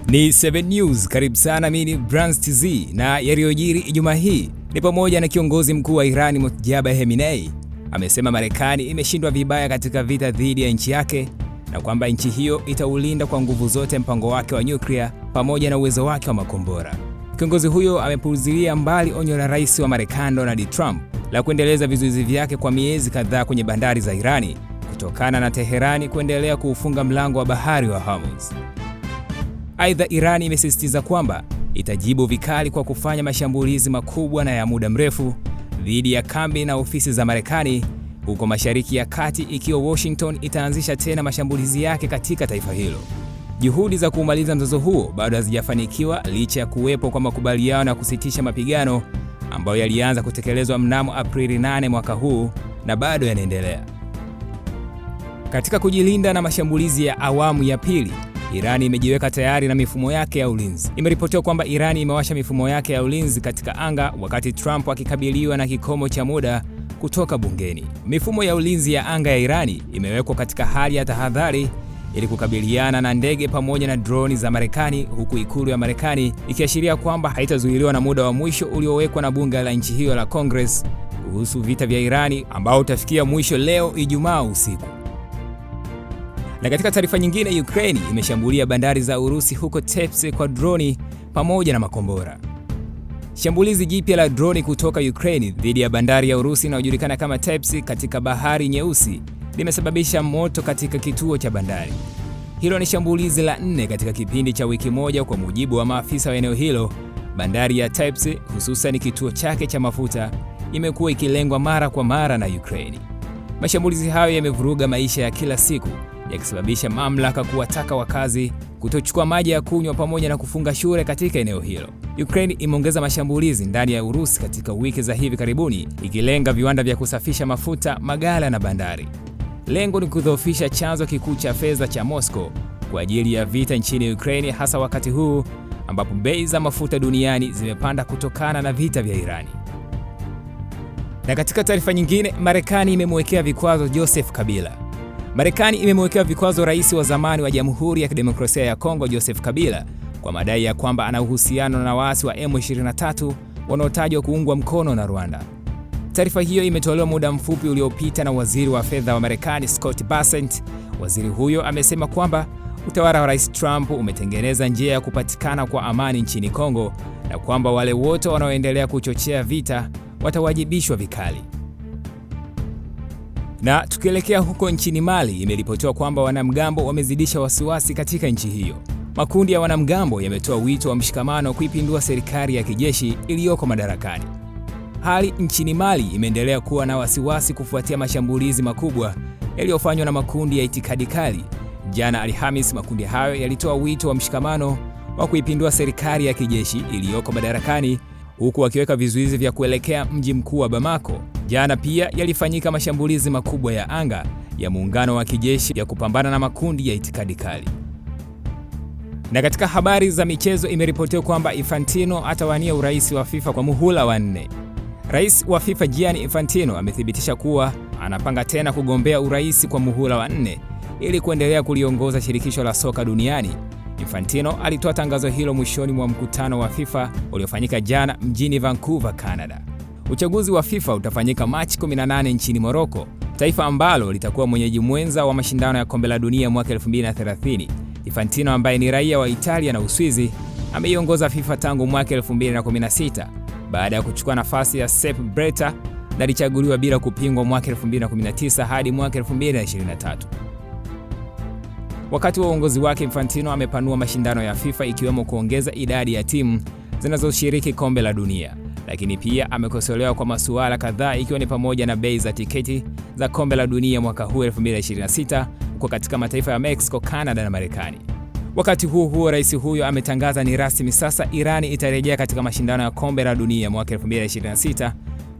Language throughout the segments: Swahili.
Ni 7 News, karibu sana. Mimi ni Brands TZ na yaliyojiri Ijumaa hii ni pamoja na kiongozi mkuu wa Irani Mojtaba Khamenei amesema Marekani imeshindwa vibaya katika vita dhidi ya nchi yake na kwamba nchi hiyo itaulinda kwa nguvu zote mpango wake wa nyuklia pamoja na uwezo wake wa makombora. Kiongozi huyo amepuuzilia mbali onyo la rais wa Marekani Donald Trump la kuendeleza vizuizi vyake kwa miezi kadhaa kwenye bandari za Irani kutokana na Teherani kuendelea kuufunga mlango wa bahari wa Hormuz. Aidha, Irani imesisitiza kwamba itajibu vikali kwa kufanya mashambulizi makubwa na ya muda mrefu dhidi ya kambi na ofisi za Marekani huko Mashariki ya Kati ikiwa Washington itaanzisha tena mashambulizi yake katika taifa hilo. Juhudi za kumaliza mzozo huo bado hazijafanikiwa licha ya kuwepo kwa makubaliano ya kusitisha mapigano ambayo yalianza kutekelezwa mnamo Aprili 8 mwaka huu na bado yanaendelea. Katika kujilinda na mashambulizi ya awamu ya pili, Irani imejiweka tayari na mifumo yake ya ulinzi. Imeripotiwa kwamba Irani imewasha mifumo yake ya ulinzi katika anga wakati Trump akikabiliwa na kikomo cha muda kutoka bungeni. Mifumo ya ulinzi ya anga ya Irani imewekwa katika hali ya tahadhari ili kukabiliana na ndege pamoja na droni za Marekani, huku ikulu ya Marekani ikiashiria kwamba haitazuiliwa na muda wa mwisho uliowekwa na bunge la nchi hiyo la Congress kuhusu vita vya Irani ambao utafikia mwisho leo Ijumaa usiku. Na katika taarifa nyingine, Ukraine imeshambulia bandari za Urusi huko Tepse kwa droni pamoja na makombora. Shambulizi jipya la droni kutoka Ukraine dhidi ya bandari ya Urusi inayojulikana kama Tepse katika Bahari Nyeusi limesababisha moto katika kituo cha bandari. Hilo ni shambulizi la 4 katika kipindi cha wiki moja kwa mujibu wa maafisa wa eneo hilo. Bandari ya Tepse, hususan kituo chake cha mafuta, imekuwa ikilengwa mara kwa mara na Ukraine. Mashambulizi hayo yamevuruga maisha ya kila siku, yakisababisha mamlaka kuwataka wakazi kutochukua maji ya kunywa pamoja na kufunga shule katika eneo hilo. Ukraine imeongeza mashambulizi ndani ya Urusi katika wiki za hivi karibuni, ikilenga viwanda vya kusafisha mafuta, maghala na bandari. Lengo ni kudhoofisha chanzo kikuu cha fedha cha Moscow kwa ajili ya vita nchini Ukraine, hasa wakati huu ambapo bei za mafuta duniani zimepanda kutokana na vita vya Irani. Na katika taarifa nyingine, Marekani imemwekea vikwazo Joseph Kabila. Marekani imemwekea vikwazo rais wa zamani wa Jamhuri ya Kidemokrasia ya Kongo Joseph Kabila kwa madai ya kwamba ana uhusiano na waasi wa M23 wanaotajwa kuungwa mkono na Rwanda. Taarifa hiyo imetolewa muda mfupi uliopita na waziri wa fedha wa Marekani Scott Bessent. Waziri huyo amesema kwamba utawala wa Rais Trump umetengeneza njia ya kupatikana kwa amani nchini Kongo na kwamba wale wote wanaoendelea kuchochea vita watawajibishwa vikali. Na tukielekea huko nchini Mali, imeripotiwa kwamba wanamgambo wamezidisha wasiwasi katika nchi hiyo. Makundi ya wanamgambo yametoa wito wa mshikamano kuipindua serikali ya kijeshi iliyoko madarakani. Hali nchini Mali imeendelea kuwa na wasiwasi kufuatia mashambulizi makubwa yaliyofanywa na makundi ya itikadi kali. Jana Alhamis, makundi hayo yalitoa wito wa mshikamano wa kuipindua serikali ya kijeshi iliyoko madarakani, huku wakiweka vizuizi vya kuelekea mji mkuu wa Bamako. Jana pia yalifanyika mashambulizi makubwa ya anga ya muungano wa kijeshi ya kupambana na makundi ya itikadi kali. Na katika habari za michezo, imeripotiwa kwamba Infantino atawania urais wa FIFA kwa muhula wa 4. Rais wa FIFA Gianni Infantino amethibitisha kuwa anapanga tena kugombea urais kwa muhula wa 4 ili kuendelea kuliongoza shirikisho la soka duniani. Infantino alitoa tangazo hilo mwishoni mwa mkutano wa FIFA uliofanyika jana mjini Vancouver, Canada. Uchaguzi wa FIFA utafanyika Machi 18 nchini Morocco, taifa ambalo litakuwa mwenyeji mwenza wa mashindano ya kombe la dunia mwaka 2030. Infantino ambaye ni raia wa Italia na Uswizi ameiongoza FIFA tangu mwaka 2016 baada ya kuchukua nafasi ya Sepp Blatter na alichaguliwa bila kupingwa mwaka 2019 hadi mwaka 2023. Wakati wa uongozi wake, Infantino amepanua mashindano ya FIFA ikiwemo kuongeza idadi ya timu zinazoshiriki kombe la dunia, lakini pia amekosolewa kwa masuala kadhaa ikiwa ni pamoja na bei za tiketi za kombe la dunia mwaka huu 2026 huko katika mataifa ya Mexico, Canada na Marekani. Wakati huo rais huyo ametangaza ni rasmi sasa Irani itarejea katika mashindano ya kombe la dunia mwaka 2026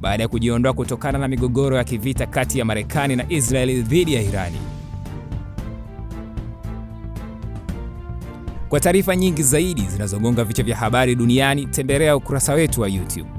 baada ya kujiondoa kutokana na migogoro ya kivita kati ya Marekani na Israeli dhidi ya Irani. Kwa taarifa nyingi zaidi zinazogonga vichwa vya habari duniani, tembelea ukurasa wetu wa YouTube.